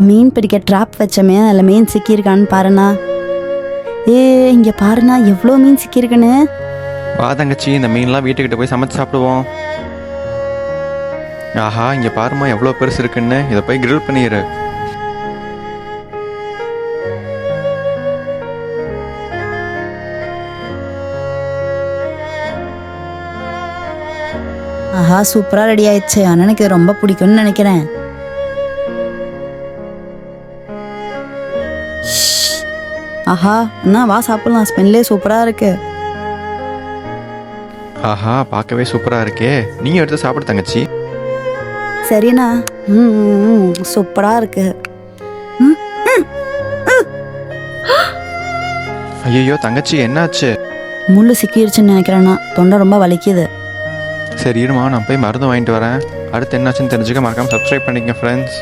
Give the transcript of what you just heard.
மீன் பிடிக்க ட்ராப் வச்சமே அதில் மீன் சிக்கியிருக்கான்னு பாருண்ணா. இங்கே பாருண்ணா எவ்வளோ மீன் சிக்கியிருக்குன்னு. வா தங்கச்சி, இந்த மீன்லாம் வீட்டுக்கிட்ட போய் சமைச்சு சாப்பிடுவோம். ஆஹா, இங்கே பாருமா எவ்வளோ பெருசு இருக்குன்னு. இதை போய் கிரில் பண்ணிடு. ஆஹா, சூப்பராக ரெடி ஆயிடுச்சு. அண்ணனுக்கு இது ரொம்ப பிடிக்கும்னு நினைக்கிறேன். ஆஹா அண்ணா, வா சாப்பிடலாம். ஸ்மெல்லே சூப்பராக இருக்கு. ஆஹா, பார்க்கவே சூப்பராக இருக்கே. நீங்கள் எடுத்து சாப்பிடு தங்கச்சி. சரிண்ணா. சூப்பராக இருக்கு. ஐயோ தங்கச்சி, என்னாச்சு? முள்ளு சிக்கிடுச்சுன்னு நினைக்கிறேண்ணா. தொண்டை ரொம்ப வலிக்குது. சரி இருமா, நான் போய் மருந்து வாங்கிட்டு வரேன். அடுத்து என்னாச்சுன்னு தெரிஞ்சுக்க மறக்காமல் சப்ஸ்கிரைப் பண்ணிக்கங்க ஃப்ரெண்ட்ஸ்.